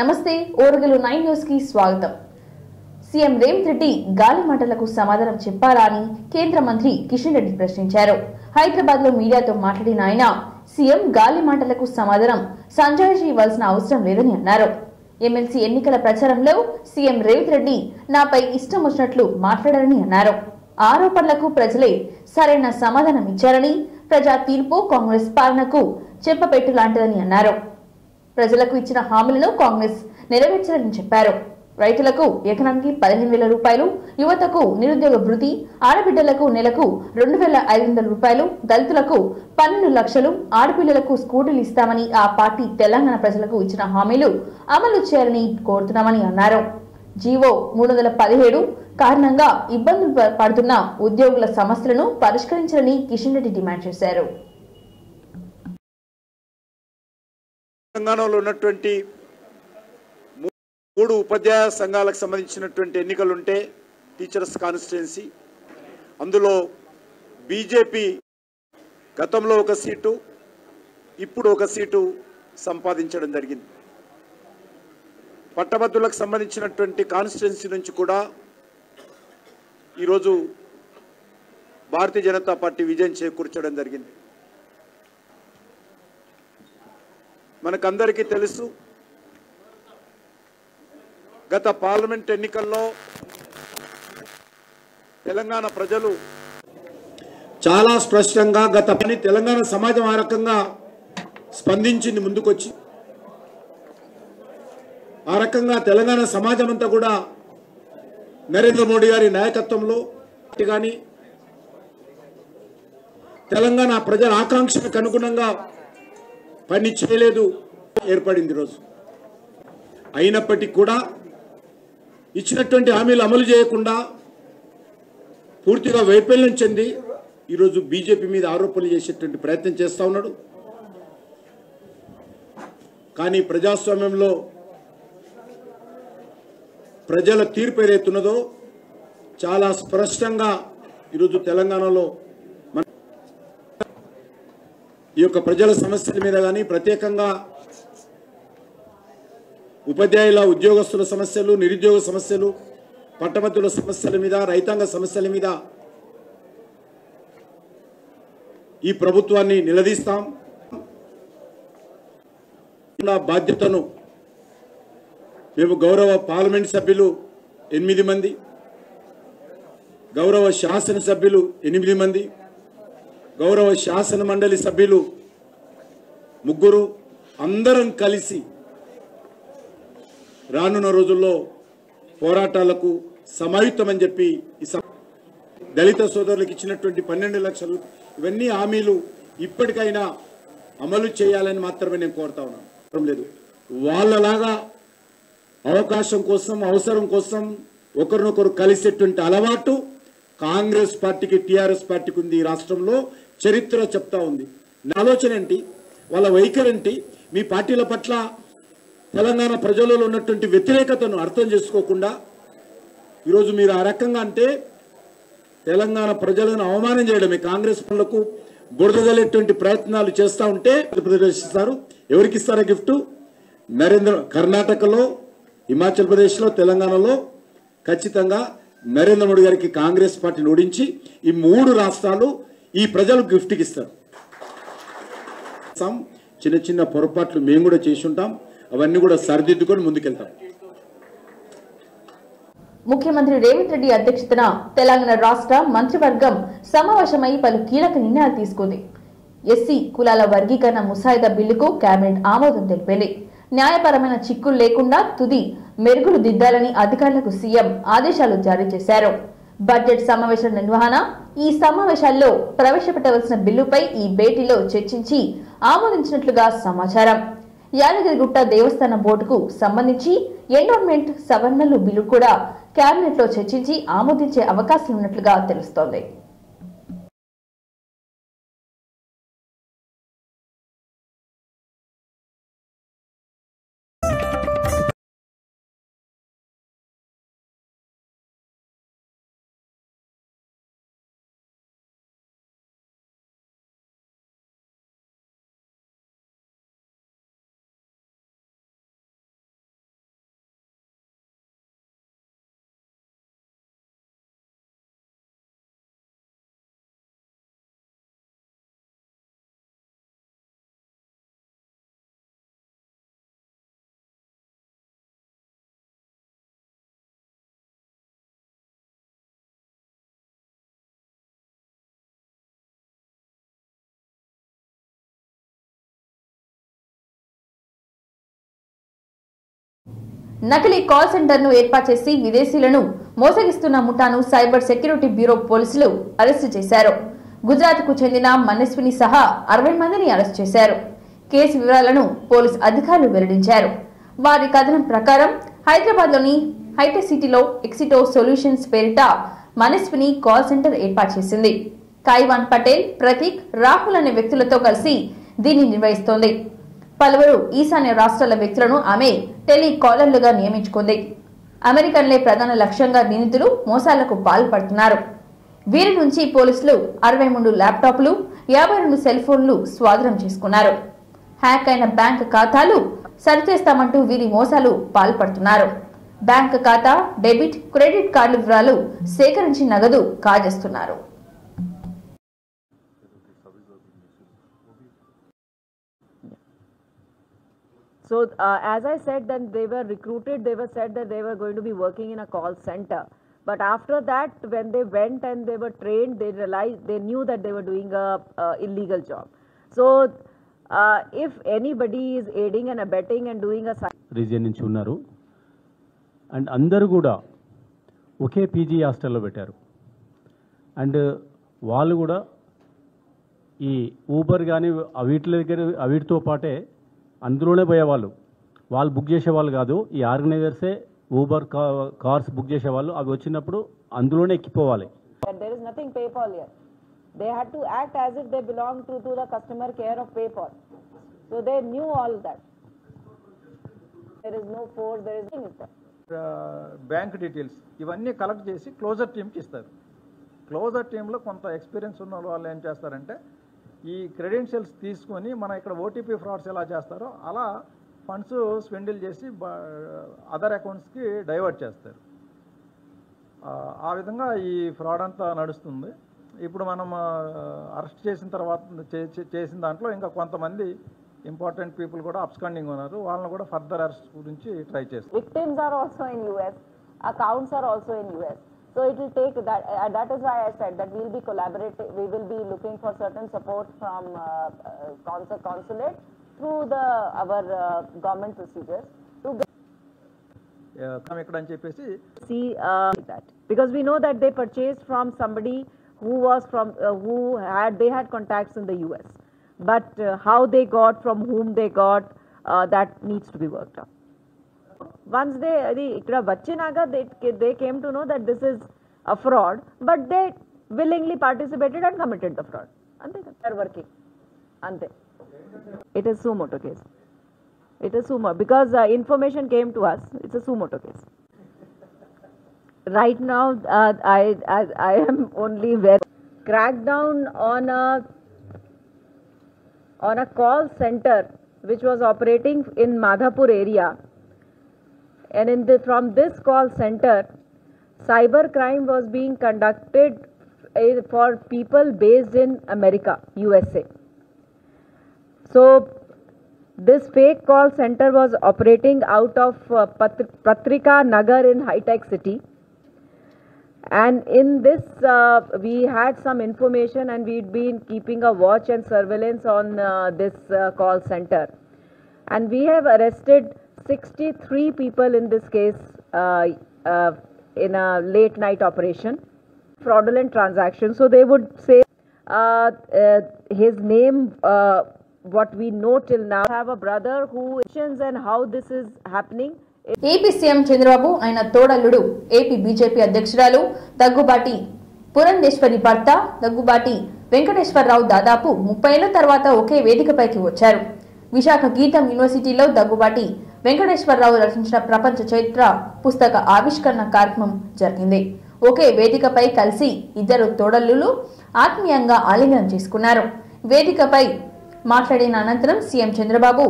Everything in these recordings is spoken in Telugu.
నమస్తే ఓరుగలు 9 న్యూస్ కి స్వాగతం. సీఎం రేవంత్ రెడ్డి గాలి మాటలకు సమాధానం చెప్పారా అని కేంద్ర మంత్రి కిషన్ రెడ్డి ప్రశ్నించారు. హైదరాబాద్ లో మీడియాతో మాట్లాడిన ఆయన సీఎం గాలి మాటలకు సమాధానం సంజాయిషి ఇవ్వాల్సిన అవసరం లేదని అన్నారు. ఎమ్మెల్సీ ఎన్నికల ప్రచారంలో సీఎం రేవంత్ రెడ్డి నాపై ఇష్టం వచ్చినట్లు మాట్లాడారని అన్నారు. ఆరోపణలకు ప్రజలే సరైన సమాధానం ఇచ్చారని, ప్రజా తీర్పు కాంగ్రెస్ పాలనకు చెప్పపెట్టు లాంటిదని అన్నారు. ప్రజలకు ఇచ్చిన హామీలను కాంగ్రెస్ నెరవేర్చాలని చెప్పారు. రైతులకు ఎకరానికి 15,000 రూపాయలు, యువతకు నిరుద్యోగ భృతి, ఆడబిడ్డలకు నెలకు 2,500 రూపాయలు, దళితులకు 12 లక్షలు, ఆడపిల్లలకు స్కూటీలు ఇస్తామని ఆ పార్టీ తెలంగాణ ప్రజలకు ఇచ్చిన హామీలు అమలు చేయాలని కోరుతున్నామని అన్నారు. జీవో 317 కారణంగా ఇబ్బందులు పడుతున్న ఉద్యోగుల సమస్యలను పరిష్కరించాలని కిషన్ రెడ్డి డిమాండ్ చేశారు. తెలంగాణలో ఉన్నటువంటి 3 ఉపాధ్యాయ సంఘాలకు సంబంధించినటువంటి ఎన్నికలు ఉంటే టీచర్స్ కాన్స్టిట్యుయెన్సీ, అందులో బీజేపీ గతంలో ఒక సీటు, ఇప్పుడు ఒక సీటు సంపాదించడం జరిగింది. పట్టభద్రులకు సంబంధించినటువంటి కాన్స్టిట్యుయెన్సీ నుంచి కూడా ఈరోజు భారతీయ జనతా పార్టీ విజయం చేకూర్చడం జరిగింది. మనకందరికీ తెలుసు, గత పార్లమెంట్ ఎన్నికల్లో తెలంగాణ ప్రజలు చాలా స్పష్టంగా తెలంగాణ సమాజం ఆ రకంగా స్పందించింది, ముందుకొచ్చి ఆ రకంగా తెలంగాణ సమాజం అంతా కూడా నరేంద్ర మోడీ గారి నాయకత్వంలో కానీ తెలంగాణ ప్రజల ఆకాంక్షలకు అనుగుణంగా పని చేయలేదు, ఏర్పడింది రోజు. అయినప్పటికీ కూడా ఇచ్చినటువంటి హామీలు అమలు చేయకుండా పూర్తిగా వైఫల్యం చెంది ఈరోజు బీజేపీ మీద ఆరోపణలు చేసేటువంటి ప్రయత్నం చేస్తూ ఉన్నాడు. కానీ ప్రజాస్వామ్యంలో ప్రజల తీర్పు ఏదైతున్నదో చాలా స్పష్టంగా ఈరోజు తెలంగాణలో ఈ యొక్క ప్రజల సమస్యల మీద కానీ, ప్రత్యేకంగా ఉపాధ్యాయుల ఉద్యోగస్తుల సమస్యలు, నిరుద్యోగ సమస్యలు, పట్టభద్రుల సమస్యల మీద, రైతాంగ సమస్యల మీద ఈ ప్రభుత్వాన్ని నిలదీస్తాం. బాధ్యతను మేము గౌరవ పార్లమెంట్ సభ్యులు 8 మంది, గౌరవ శాసనసభ్యులు 8 మంది, గౌరవ శాసన మండలి సభ్యులు 3 అందరం కలిసి రానున్న రోజుల్లో పోరాటాలకు సమాయుత్తమని చెప్పి దళిత సోదరులకు ఇచ్చినటువంటి 12 లక్షలు, ఇవన్నీ హామీలు ఇప్పటికైనా అమలు చేయాలని మాత్రమే నేను కోరుతా ఉన్నాను. లేదు, వాళ్ళలాగా అవకాశం కోసం, అవసరం కోసం ఒకరినొకరు కలిసేటువంటి అలవాటు కాంగ్రెస్ పార్టీకి, టీఆర్ఎస్ పార్టీకి ఉంది. ఈ రాష్ట్రంలో చరిత్ర చెప్తా ఉంది. ఆలోచన ఏంటి, వాళ్ళ వైఖరి ఏంటి, మీ పార్టీల పట్ల తెలంగాణ ప్రజలలో ఉన్నటువంటి వ్యతిరేకతను అర్థం చేసుకోకుండా ఈరోజు మీరు ఆ రకంగా అంటే తెలంగాణ ప్రజలను అవమానం చేయడమే. కాంగ్రెస్ పనులకు బురదగలేటువంటి ప్రయత్నాలు చేస్తూ ఉంటే ప్రదర్శిస్తారు. ఎవరికి ఇస్తారా గిఫ్ట్? కర్ణాటకలో, హిమాచల్ ప్రదేశ్లో, తెలంగాణలో ఖచ్చితంగా నరేంద్ర మోడీ గారికి కాంగ్రెస్ పార్టీని ఓడించి ఈ 3 రాష్ట్రాలు ఈ ప్రజలకు గిఫ్ట్కి ఇస్తారు. చిన్న చిన్న పొరపాట్లు మేము కూడా చేసి ఉంటాం, అవన్నీ కూడా సరిదిద్దుకొని ముందుకెళ్తాం. ముఖ్యమంత్రి రేవంత్ రెడ్డి అధ్యక్షతన తెలంగాణ రాష్ట్ర మంత్రివర్గం సమావేశమై పలు కీలక నిర్ణయాలు తీసుకుంది. ఎస్సీ కులాల వర్గీకరణ ముసాయిదా బిల్లుకు కేబినెట్ ఆమోదం తెలిపింది. న్యాయపరమైన చిక్కులు లేకుండా తుది మెరుగులు దిద్దాలని అధికారులకు సీఎం ఆదేశాలు జారీ చేశారు. బడ్జెట్ సమావేశాల నిర్వహణ, ఈ సమావేశాల్లో ప్రవేశపెట్టవలసిన బిల్లుపై ఈ భేటీలో చర్చించి ఆమోదించినట్లుగా సమాచారం. యాదగిరిగుట్ట దేవస్థాన బోర్డుకు సంబంధించి ఎండోన్మెంట్ సవరణలు బిల్లు కూడా కేబినెట్ లో చర్చించి ఆమోదించే అవకాశం ఉన్నట్లుగా తెలుస్తోంది. నకిలీ కాల్ సెంటర్ను ఏర్పాటు చేసి విదేశీయులను మోసగిస్తున్న ముఠాను సైబర్ సెక్యూరిటీ బ్యూరో పోలీసులు అరెస్టు చేశారు. గుజరాత్కు చెందిన మనస్విని సహా 60 మందిని అరెస్టు చేశారు. కేసు వివరాలను పోలీసు అధికారులు వెల్లడించారు. వారి కథనం ప్రకారం హైదరాబాద్లోని హైటెక్ సిటీలో ఎక్సిటో సొల్యూషన్స్ పేరిట మనస్విని కాల్ సెంటర్ ఏర్పాటు చేసింది. కైవాన్ పటేల్, ప్రతీక్, రాహుల్ అనే వ్యక్తులతో కలిసి దీన్ని నిర్వహిస్తోంది. పలువురు ఈశాన్య రాష్ట్రాల వ్యక్తులను ఆమె టెలికాలర్లుగా నియమించుకుంది. అమెరికన్లే ప్రధాన లక్ష్యంగా నిందితులు మోసాలకు పాల్పడుతున్నారు. వీరి నుంచి పోలీసులు 63 ల్యాప్టాప్లు, 52 సెల్ ఫోన్లు స్వాధీనం చేసుకున్నారు. హ్యాక్ అయిన బ్యాంక్ ఖాతాలు సరిచేస్తామంటూ వీరి మోసాలు పాల్పడుతున్నారు. బ్యాంక్ ఖాతా, డెబిట్, క్రెడిట్ కార్డుల వివరాలు సేకరించి నగదు కాజేస్తున్నారు. So as I said, then they were recruited, they were said that they were going to be working in a call center. But after that, when they went and they were trained, they realized, they knew that they were doing a illegal job. So if anybody is aiding and abetting and doing a region నుంచి ఉన్నారు అండ్ అందరూ కూడా ఒకే పీజీ హాస్టల్లో పెట్టారు. అండ్ వాళ్ళు కూడా ఈ ఊబర్ కానీ వీటితో పాటే అందులోనే పోయేవాళ్ళు. వాళ్ళు బుక్ చేసేవాళ్ళు కాదు, ఈ ఆర్గనైజర్సే ఊబర్ కార్స్ బుక్ చేసేవాళ్ళు. అవి వచ్చినప్పుడు అందులోనే ఎక్కిపోవాలి. There is nothing PayPal here. They had to act as if they belong to the customer care of PayPal. So they knew all that. There is no force, there is nothing. Bank details ఇవన్నీ కలెక్ట్ చేసి క్లోజర్ టీమ్కి ఇస్తారు. క్లోజర్ టీంలో కొంత ఎక్స్పీరియన్స్ ఉన్న వాళ్ళు ఏం చేస్తారంటే ఈ క్రెడెన్షియల్స్ తీసుకొని మన ఇక్కడ ఓటీపీ ఫ్రాడ్స్ ఎలా చేస్తారో అలా ఫండ్స్ స్వెండిల్ చేసి అదర్ అకౌంట్స్కి డైవర్ట్ చేస్తారు. ఆ విధంగా ఈ ఫ్రాడ్ అంతా నడుస్తుంది. ఇప్పుడు మనం అరెస్ట్ చేసిన తర్వాత చేసిన దాంట్లో ఇంకా కొంతమంది ఇంపార్టెంట్ పీపుల్ కూడా అబ్స్కాండింగ్ ఉన్నారు. వాళ్ళని కూడా ఫర్దర్ అరెస్ట్ గురించి ట్రై చేస్తారు. Victims are also in US, accounts are also in US. So it will take that. That is why I said that we will be collaborating. We will be looking for certain support from consulate through our government procedures to come ఇక్కడ అని చెప్పేసి see that, because we know that they purchased from somebody who was from they had contacts in the US, but how they got, from whom they got, that needs to be worked out. Once they came to know that this is a fraud, but they willingly participated and committed the fraud. Ante they are working. Ante. It is suo motu case. It is sumo because information came to us. It's a suo motu case. Right now, I am only very crackdown on a call center which was operating in Madhapur area. And from this call center, cyber crime was being conducted for people based in America, USA. So this fake call center was operating out of Patrika Nagar in High-Tech City. And in this, we had some information and we'd been keeping a watch and surveillance on this call center. And we have arrested 63 people in this case in a late night operation, fraudulent transaction. So they would say his name, what we know till now. I have a brother who and how this is happening. AP CM Chandrababu ఆయన తోడల్లుడు ఏపీ బీజేపీ అధ్యక్షురాలు దగ్గుబాటి పురంధేశ్వరి భర్త దగ్గుబాటి వెంకటేశ్వరరావు దాదాపు 30 ఏళ్ల తర్వాత ఒకే వేదికపైకి వచ్చారు. విశాఖ గీతం యూనివర్సిటీలో దగ్గుబాటి వెంకటేశ్వరరావు రచించిన ప్రపంచ చరిత్ర పుస్తక ఆవిష్కరణ కార్యక్రమం జరిగింది. ఒకే వేదికపై కలిసి ఇద్దరు తోడల్లులు ఆత్మీయంగా ఆలింగనం చేసుకున్నారు. వేదికపై మాట్లాడిన అనంతరం సీఎం చంద్రబాబు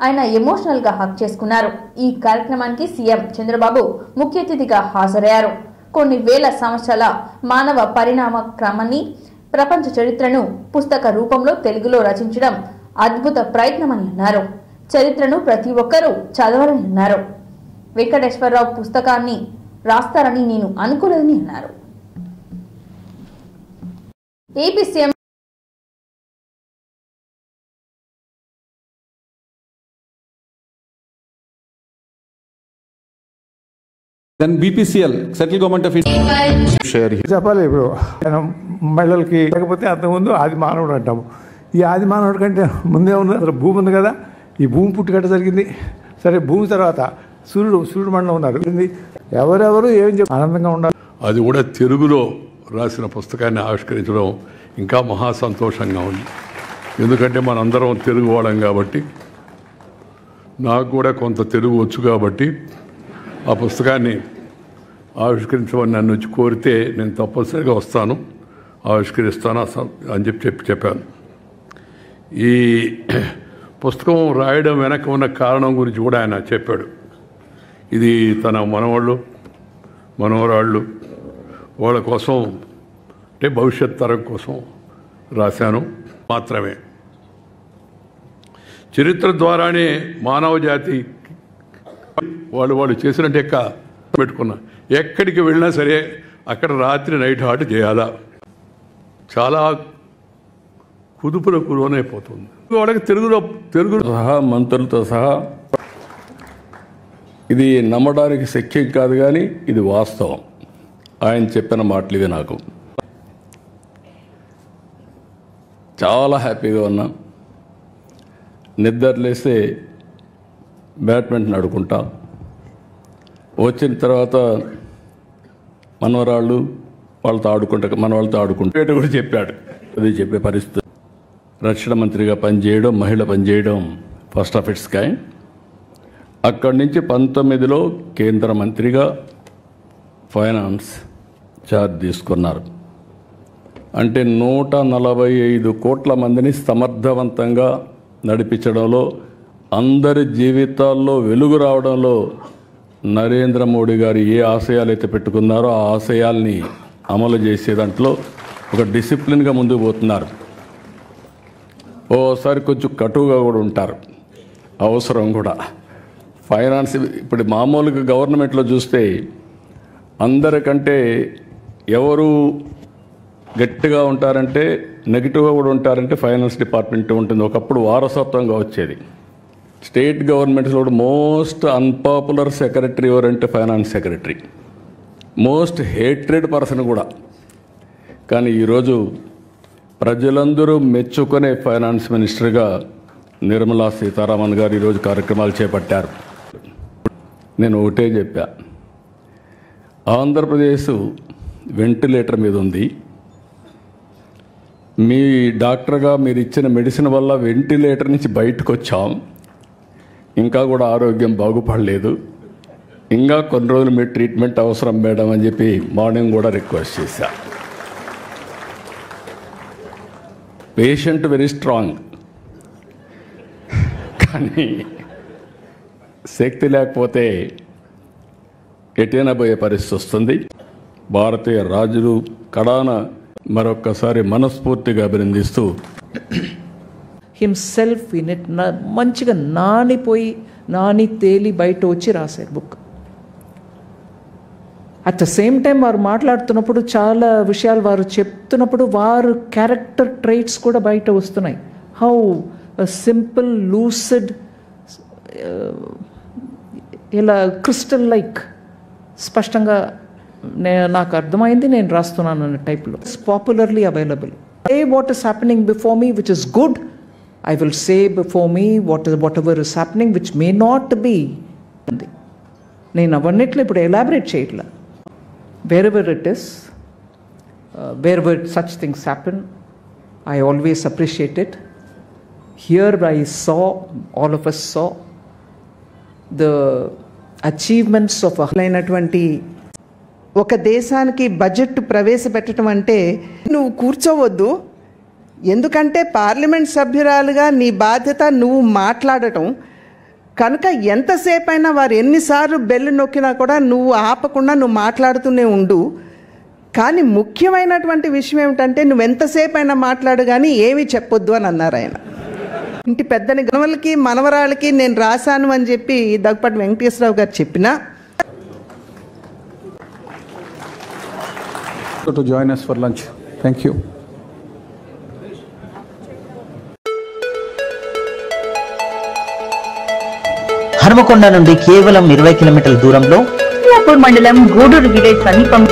ఆయన ఎమోషనల్ గా హక్ చేసుకున్నారు. ఈ కార్యక్రమానికి సీఎం చంద్రబాబు ముఖ్య అతిథిగా హాజరయ్యారు. కొన్ని వేల సంవత్సరాల మానవ పరిణామ క్రమాన్ని, ప్రపంచ చరిత్రను పుస్తక రూపంలో తెలుగులో రచించడం అద్భుత ప్రయత్నమని అన్నారు. చరిత్రను ప్రతి ఒక్కరూ చదవాలని అన్నారు. వెంకటేశ్వరరావు పుస్తకాన్ని రాస్తారని నేను అనుకోలేదని అన్నారు. AP CM Then BPCL, Central Government of India, share here. చెప్పాలి ఇప్పుడు మహిళలకి లేకపోతే అంతకుముందు ఆది మానవుడు అంటాము. ఈ ఆది మానవుడి కంటే ముందే ఉన్న అసలు భూమి ఉంది కదా, ఈ భూమి పుట్టుకట్ట జరిగింది. సరే, భూమి తర్వాత సూర్యుడు మండలం ఉన్నారు. ఎవరెవరు ఏం చెప్పి ఆనందంగా ఉండాలి. అది కూడా తెలుగులో రాసిన పుస్తకాన్ని ఆవిష్కరించడం ఇంకా మహా సంతోషంగా ఉంది. ఎందుకంటే మనందరం తెలుగు వాళ్ళం కాబట్టి, నాకు కూడా కొంత తెలుగు వచ్చు కాబట్టి ఆ పుస్తకాన్ని ఆవిష్కరించమని నన్ను వచ్చి కోరితే నేను తప్పనిసరిగా వస్తాను, ఆవిష్కరిస్తాను అని చెప్పాను. ఈ పుస్తకం రాయడం వెనక ఉన్న కారణం గురించి కూడా ఆయన చెప్పాడు. ఇది తన మనవాళ్ళు మనవరాళ్ళు వాళ్ళ కోసం, అంటే భవిష్యత్ తరం కోసం రాశాను మాత్రమే. చరిత్ర ద్వారానే మానవ జాతి వాళ్ళు చేసినట్టు పెట్టుకున్నా. ఎక్కడికి వెళ్ళినా సరే అక్కడ రాత్రి నైట్ హాల్ట్ చేయాలా, చాలా కుదుపులకు లోనైపోతుంది. వాళ్ళకి తెలుగు సహా మంత్రులతో సహా ఇది నమ్మడానికి శక్యం కాదు, కానీ ఇది వాస్తవం. ఆయన చెప్పిన మాటలు ఇవి. నాకు చాలా హ్యాపీగా ఉన్నా. నిద్రలేస్తే బ్యాడ్మింటన్ ఆడుకుంటా, వచ్చిన తర్వాత మనవరాళ్ళు వాళ్ళతో ఆడుకుంటా కూడా చెప్పాడు. అది చెప్పే పరిస్థితి. రక్షణ మంత్రిగా పనిచేయడం, మహిళ పనిచేయడం ఫస్ట్ ఆఫ్ ఇట్స్ కైండ్. అక్కడి నుంచి 19లో కేంద్ర మంత్రిగా ఫైనాన్స్ ఛార్జ్ తీసుకున్నారు. అంటే 145 కోట్ల మందిని సమర్థవంతంగా నడిపించడంలో, అందరి జీవితాల్లో వెలుగు రావడంలో నరేంద్ర మోడీ గారు ఏ ఆశయాలు అయితే పెట్టుకున్నారో ఆ ఆశయాల్ని అమలు చేసే దాంట్లో ఒక డిసిప్లిన్గా ముందుకు పోతున్నారు. ఓసారి కొంచెం కటువుగా కూడా ఉంటారు, అవసరం కూడా. ఫైనాన్స్ ఇప్పుడు మామూలుగా గవర్నమెంట్లో చూస్తే అందరికంటే ఎవరు గట్టిగా ఉంటారంటే, నెగిటివ్గా కూడా ఉంటారంటే ఫైనాన్స్ డిపార్ట్మెంట్ ఉంటుంది. ఒకప్పుడు వారసత్వంగా వచ్చేది. స్టేట్ గవర్నమెంట్స్లో కూడా మోస్ట్ అన్పాపులర్ సెక్రటరీ ఎవరంటే finance secretary, most hatred person కూడా. కానీ ఈరోజు ప్రజలందరూ మెచ్చుకునే ఫైనాన్స్ మినిస్టర్గా నిర్మలా సీతారామన్ గారు ఈరోజు కార్యక్రమాలు చేపట్టారు. నేను ఒకటే చెప్పా, ఆంధ్రప్రదేశ్ వెంటిలేటర్ మీద ఉంది. మీ డాక్టర్గా మీరు ఇచ్చిన మెడిసిన్ వల్ల వెంటిలేటర్ నుంచి బయటకు వచ్చాం, ఇంకా కూడా ఆరోగ్యం బాగుపడలేదు, ఇంకా కొన్ని రోజులు మీ ట్రీట్మెంట్ అవసరం మేడం అని చెప్పి మార్నింగ్ కూడా రిక్వెస్ట్ చేశా. పేషెంట్ వెరీ స్ట్రాంగ్, కానీ శక్తి లేకపోతే ఎటైనా పోయే పరిస్థితి వస్తుంది. భారతీయ రాజులు కడాన మరొక్కసారి మనస్ఫూర్తిగా అభినందిస్తూ హిమ్సెల్ఫ్ ఇన్ ఇట్ మంచిగా నాని తేలి బయట వచ్చి రాశారు book. At the same time వారు మాట్లాడుతున్నప్పుడు చాలా విషయాలు వారు చెప్తున్నప్పుడు వారు క్యారెక్టర్ ట్రైట్స్ కూడా బయట వస్తున్నాయి. హౌ సింపుల్, లూసిడ్, ఇలా క్రిస్టల్ లైక్ స్పష్టంగా నాకు అర్థమైంది, నేను రాస్తున్నాను అన్న టైప్లో. It's popularly available. Say what is happening before me which is good. I will say before me whatever is happening which may not be. నేను అవన్నిట్లో ఇప్పుడు ఎలాబరేట్ చేయట్లా. Wherever it is, wherever such things happen, I always appreciate it. Here I saw, all of us saw, the achievements of అయినటువంటి ఒక దేశానికి బడ్జెట్ ప్రవేశపెట్టడం అంటే నువ్వు కూర్చోవద్దు, ఎందుకంటే పార్లమెంట్ సభ్యురాలుగా నీ బాధ్యత నువ్వు మాట్లాడటం కనుక ఎంతసేపు అయినా వారు ఎన్నిసార్లు బెల్లు నొక్కినా కూడా నువ్వు ఆపకుండా నువ్వు మాట్లాడుతూనే ఉండు. కానీ ముఖ్యమైనటువంటి విషయం ఏమిటంటే నువ్వు ఎంతసేపు అయినా మాట్లాడు కానీ ఏమీ చెప్పొద్దు అని అన్నారు ఆయన. ఇంటి పెద్దని గణవలకి మనవరాలకి నేను రాశాను అని చెప్పి దగ్గుపాటి వెంకటేశ్వరరావు గారు చెప్పినా to join us for lunch. Thank you. Hanumakonda నుండి కేవలం 20 కిలోమీటర్ల దూరంలో అమలాపూర్ మండలం గూడూరు విలేజ్ సమీపం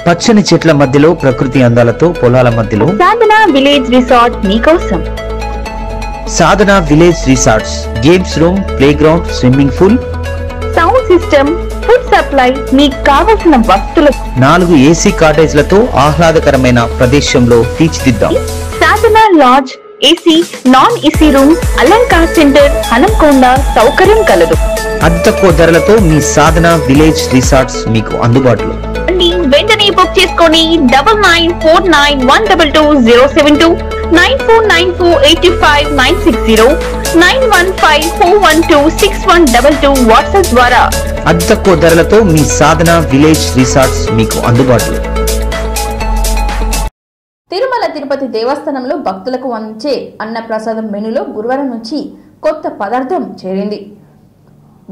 పచ్చని చెట్ల మధ్యలో ప్రకృతి అందాలతో పొలాల మధ్యలో సాధన విలేజ్ రిసార్ట్ మీకోసం. Sadhana village resorts, games room, play ground, swimming pool, sound system, food supply, మీకు కావలసిన వస్తువులు 4 ఏసీ కాటేజ్లతో ఆహ్లాదకరమైన ప్రదేశంలో తీర్చిదిద్దాం. Sadhana lodge, AC, non AC rooms, Alankar centre, Hanamkonda సౌకర్యం కలదు. అతి తక్కువ ధరలతో మీ సాధన విలేజ్ రిసార్ట్స్ మీకు అందుబాటులో. వెంటనే బుక్ చేసుకోండి. 9949122072, 949485960915412612 వాట్సాప్ ద్వారా. అతి తక్కువ ధరలతో మీ సాధన విలేజ్ రిసార్ట్స్ మీకు అందుబాటులో. తిరుమల తిరుపతి దేవస్థానంలో భక్తులకు అందించే అన్నప్రసాదం మెనూలో గురువారం నుంచి కొత్త పదార్థం చేరింది.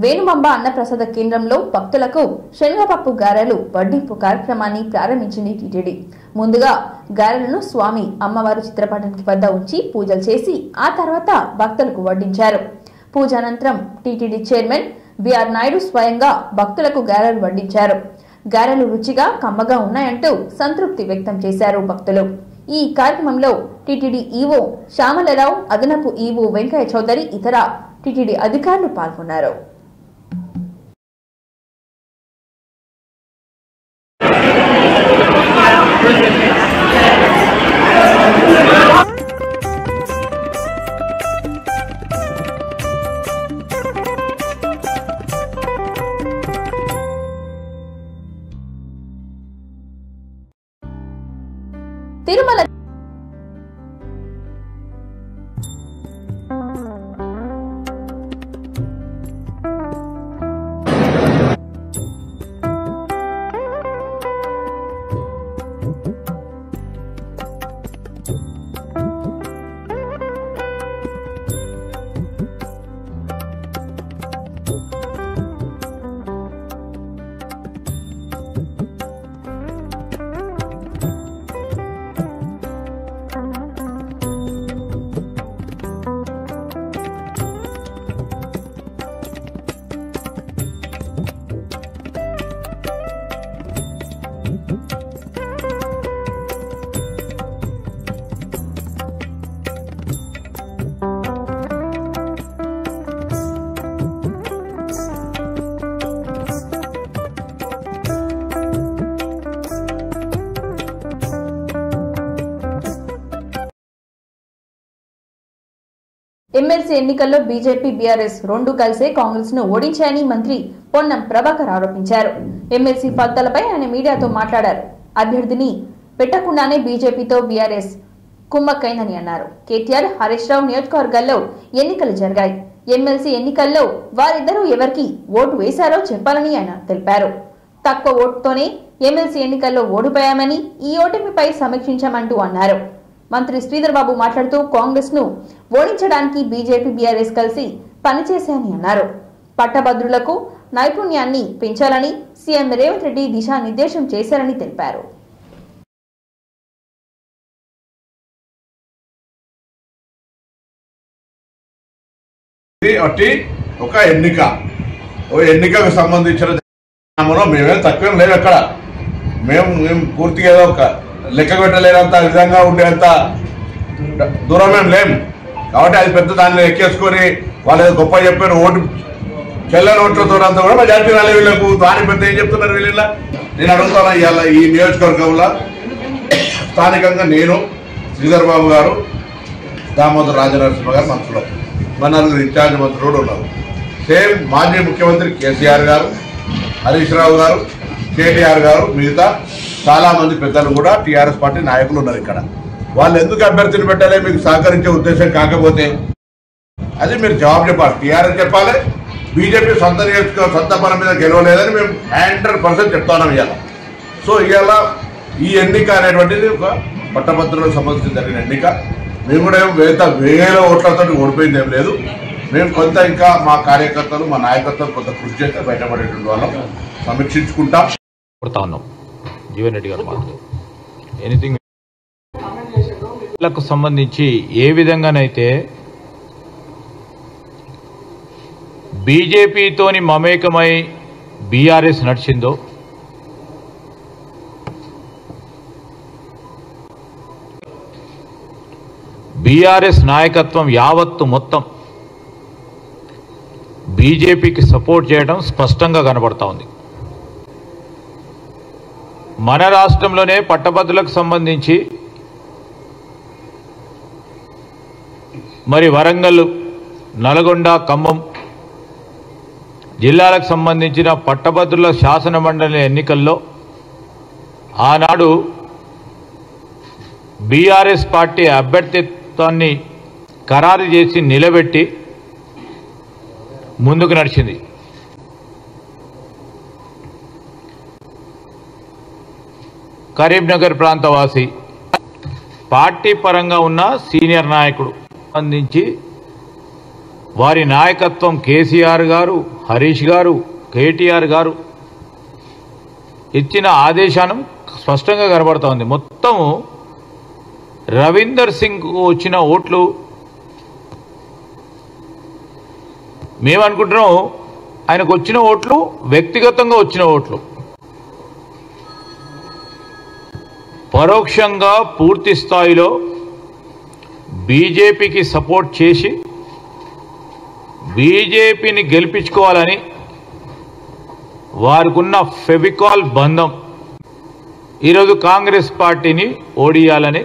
వేణుమాంబ అన్నప్రసాద కేంద్రంలో భక్తులకు శనగపప్పు గారెలు వడ్డింపు కార్యక్రమాన్ని ప్రారంభించింది టీటీడీ. ముందుగా గారెలను స్వామి అమ్మవారు చిత్రపటానికి వద్ద ఉంచి పూజలు చేసి ఆ తర్వాత భక్తులకు వడ్డించారు. పూజ అనంతరం టీటీడీ చైర్మన్ బిఆర్ నాయుడు స్వయంగా భక్తులకు గారెలు వడ్డించారు. గారెలు రుచిగా కమ్మగా ఉన్నాయంటూ సంతృప్తి వ్యక్తం చేశారు భక్తులు. ఈ కార్యక్రమంలో టీటీడీ ఈవో శ్యామలరావు, అదనపు ఈవో వెంకయ్య చౌదరి, ఇతర టీటీడీ అధికారులు పాల్గొన్నారు. తిరుమల ఎమ్మెల్సీ ఎన్నికల్లో బీజేపీ, బీఆర్ఎస్ రెండు కలిసే కాంగ్రెస్ ను ఓడించాయని మంత్రి పొన్నం ప్రభాకర్ ఆరోపించారు. ఎమ్మెల్సీ ఫలితాలపై ఆయన మీడియాతో మాట్లాడారు. అభ్యర్థిని పెట్టకుండానే బీజేపీతో బీఆర్ఎస్ కుమ్మక్కైందని అన్నారు. కేటీఆర్, హరీష్ రావు నియోజకవర్గాల్లో ఎన్నికలు జరిగాయి. ఎమ్మెల్సీ ఎన్నికల్లో వారిద్దరూ ఎవరికి ఓటు వేశారో చెప్పాలని ఆయన తెలిపారు. తక్కువ ఓటుతోనే ఎమ్మెల్సీ ఎన్నికల్లో ఓడిపోయామని, ఈ ఓటమిపై సమీక్షించామంటూ అన్నారు. మంత్రి శ్రీధర్ బాబు మాట్లాడుతూ కాంగ్రెస్ ను ఓడించడానికి బీజేపీ, బీఆర్ఎస్ కలిసి పనిచేశాయని అన్నారు. పట్టభద్రులకు నైపుణ్యాన్ని పెంచాలని సీఎం రేవంత్ రెడ్డి దిశానిర్దేశం చేశారని తెలిపారు. ఒక ఎన్నికకు సంబంధించిన మేమే తక్కువేం లేవు. ఎక్కడ మేము పూర్తిగా ఒక లెక్క పెట్టలేనంత విధంగా ఉండేంత దూరమేం లేము. కాబట్టి అది పెద్ద దాన్ని ఎక్కేసుకొని వాళ్ళు గొప్ప చెప్పారు ఓటు చెల్లని ఓట్లతో అంతా కూడా మెజార్టీ రాలే వీళ్ళకు. దాని పెద్ద ఏం చెప్తున్నారు వీళ్ళ. నేను అడుగుతాను, ఇవాళ ఈ నియోజకవర్గంలో స్థానికంగా నేను, శ్రీధర్ బాబు గారు, దామోదర్ రాజనరసింహ గారు మంత్రులు, మన నలుగురు ఇన్ఛార్జ్ మంత్రులు కూడా ఉన్నారు. సేమ్ మాజీ ముఖ్యమంత్రి కేసీఆర్ గారు, హరీష్ రావు గారు, కేటీఆర్ గారు, మిగతా చాలా మంది పెద్దలు కూడా టీఆర్ఎస్ పార్టీ నాయకులు ఉన్నారు ఇక్కడ. వాళ్ళు ఎందుకు అభ్యర్థిని పెట్టాలి మీకు సహకరించే ఉద్దేశం కాకపోతే అది మీరు జవాబు చెప్పాలి. టీఆర్ఎస్ చెప్పాలి, బీజేపీ సొంత పని మీద గెలవలేదని మేము 100% చెప్తున్నాం ఇవాళ. సో ఇవాళ ఈ ఎన్నిక అనేటువంటిది ఒక పట్టభద్రులకు సంబంధించి జరిగిన ఎన్నిక. మేము కూడా వేల ఓట్లతో ఓడిపోయింది ఏం లేదు. మేము కొంత ఇంకా మా కార్యకర్తలు, మా నాయకత్వం కొంత కృషి చేస్తే బయటపడేటువంటి వాళ్ళం సమీక్షించుకుంటాం. జీవన్ రెడ్డి గారు ఎనీథింగ్ లకు సంబంధించి ఏ విధంగానైతే బీజేపీతోని మమేకమై బీఆర్ఎస్ నడిచిందో బీఆర్ఎస్ నాయకత్వం యావత్తు మొత్తం బీజేపీకి సపోర్ట్ చేయడం స్పష్టంగా కనబడతా ఉంది. మన రాష్ట్రంలోనే పట్టభద్రులకు సంబంధించి మరి వరంగల్, నల్గొండ, ఖమ్మం జిల్లాలకు సంబంధించిన పట్టభద్రుల శాసన మండలి ఎన్నికల్లో ఆనాడు బీఆర్ఎస్ పార్టీ అభ్యర్థిత్వాన్ని ఖరారు చేసి నిలబెట్టి ముందుకు నడిచింది. కరీంనగర్ ప్రాంతవాసి పార్టీ పరంగా ఉన్న సీనియర్ నాయకుడు సంబంధించి వారి నాయకత్వం కేసీఆర్ గారు, హరీష్ గారు, కేటీఆర్ గారు ఇచ్చిన ఆదేశానం స్పష్టంగా కనబడుతూ ఉంది. మొత్తం రవీందర్ సింగ్ వచ్చిన ఓట్లు మేమనుకుంటున్నాం ఆయనకు వచ్చిన ఓట్లు వ్యక్తిగతంగా వచ్చిన ఓట్లు, పరోక్షంగా పూర్తి స్థాయిలో బీజేపీకి సపోర్ట్ చేసి బీజేపీని గెలిపించుకోవాలని వారికున్న ఫెవికాల్ బంధం ఈరోజు కాంగ్రెస్ పార్టీని ఓడియాలని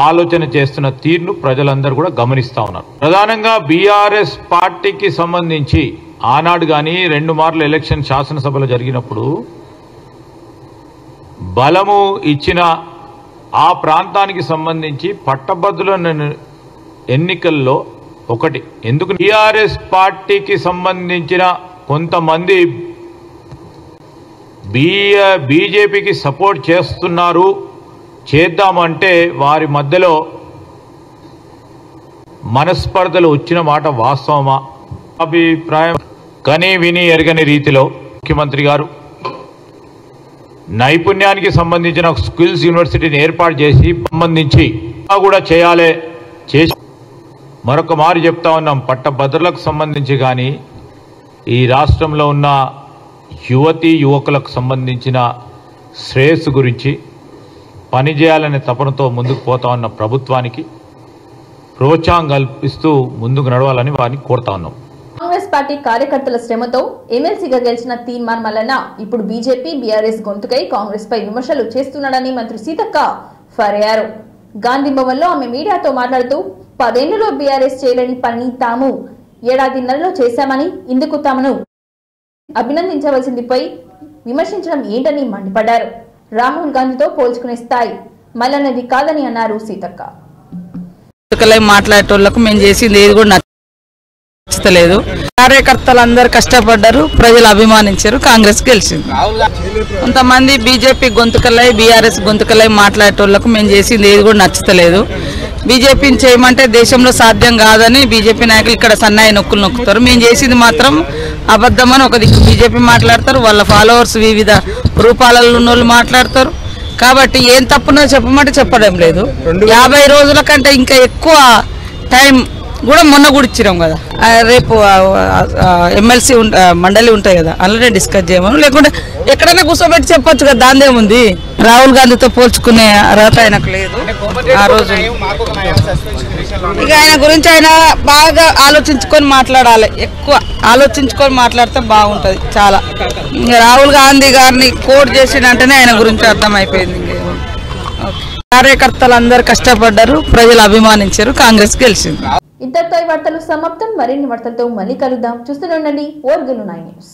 ఆలోచన చేస్తున్న తీరును ప్రజలందరూ కూడా గమనిస్తూ ఉన్నారు. ప్రధానంగా బీఆర్ఎస్ పార్టీకి సంబంధించి ఆనాడు కానీ 2 మార్లు ఎలక్షన్ శాసనసభలో జరిగినప్పుడు బలము ఇచ్చిన ఆ ప్రాంతానికి సంబంధించి పట్టభద్రుల ఎన్నికల్లో ఒకటి ఎందుకు బీఆర్ఎస్ పార్టీకి సంబంధించిన కొంతమంది బీజేపీకి సపోర్ట్ చేస్తున్నారు, చేద్దామంటే వారి మధ్యలో మనస్పర్ధలు వచ్చిన మాట వాస్తవమా? అభిప్రాయం కని విని ఎరగని రీతిలో ముఖ్యమంత్రి గారు నైపుణ్యానికి సంబంధించిన స్కిల్స్ యూనివర్సిటీని ఏర్పాటు చేసి సంబంధించి కూడా చేసి మరొక మారు చెప్తా ఉన్నాం, పట్టభద్రులకు సంబంధించి కానీ ఈ రాష్ట్రంలో ఉన్న యువతీ యువకులకు సంబంధించిన శ్రేయస్సు గురించి పనిచేయాలనే తపనతో ముందుకు పోతా ఉన్న ప్రభుత్వానికి ప్రోత్సాహం కల్పిస్తూ ముందుకు నడవాలని వారిని కోరుతా ఉన్నాం. కాంగ్రెస్ పార్టీ కార్యకర్తల శ్రమతో ఎమ్మెల్సీగా గెలిచిన తీర్మాన్ మల్లన్న ఇప్పుడు బీజేపీ బీఆర్ఎస్ గొంతుకై కాంగ్రెస్ పై విమర్శలు చేస్తున్నాడని మంత్రి సీతక్క ఫైర్ అయ్యారు. గాంధీ భవన్ లో ఆమె మీడియాతో మాట్లాడుతూ 10 ఏళ్లలో బీఆర్ఎస్ చేయలేని పనిని తాము ఏడాదిన్నరలో చేశామని, ఇందుకు తమను అభినందించవలసిందిపై విమర్శించడం ఏంటని మండిపడ్డారు. రాహుల్ గాంధీతో పోల్చుకునే స్థాయి మల్లన్నది కాదని అన్నారు సీతక్క. మాట్లాడేటోళ్లకు మేము చేసింది ఏది కూడా నచ్చలేదు. కార్యకర్తలందరూ కష్టపడ్డారు, ప్రజలు అభిమానించారు, కాంగ్రెస్ గెలిచింది. కొంతమంది బీజేపీ గొంతుకలై బీఆర్ఎస్ గొంతుకలై మాట్లాడేటోళ్లకు మేము చేసింది ఏది కూడా నచ్చలేదు. బీజేపీని చేయమంటే దేశంలో సాధ్యం కాదని బీజేపీ నాయకులు ఇక్కడ సన్నాయి నొక్కులు నొక్కుతారు. మేము చేసింది మాత్రం అబద్ధమని ఒక దిక్కు బీజేపీ మాట్లాడతారు, వాళ్ళ ఫాలోవర్స్ వివిధ రూపాలలో ఉన్న వాళ్ళు మాట్లాడతారు. కాబట్టి ఏం తప్పునో చెప్పమంటే చెప్పడం లేదు. 50 రోజుల కంటే ఇంకా ఎక్కువ టైం కూడా మొన్న కూడా ఇచ్చినాం కదా. రేపు ఎమ్మెల్సీ మండలి ఉంటాయి కదా, అందులోనే డిస్కస్ చేయమను, లేకుంటే ఎక్కడైనా కూర్చోబెట్టి చెప్పొచ్చు కదా, దాందేముంది. రాహుల్ గాంధీతో పోల్చుకునే అర్హత ఆయనకు లేదు. ఆ రోజు ఇక ఆయన గురించి ఆయన బాగా ఆలోచించుకొని మాట్లాడాలి, ఎక్కువ ఆలోచించుకొని మాట్లాడితే బాగుంటుంది చాలా. రాహుల్ గాంధీ గారిని కోట్ చేసినంటేనే ఆయన గురించి అర్థమైపోయింది. కార్యకర్తలందరూ కష్టపడ్డారు, ప్రజలు అభిమానించారు, కాంగ్రెస్ గెలిచింది. ఇంతటితో ఈ వార్తలు సమాప్తం. మరిన్ని వార్తలతో మళ్ళీ కలుద్దాం. చూస్తూనే ఉండండి ఓర్గులు 9 న్యూస్.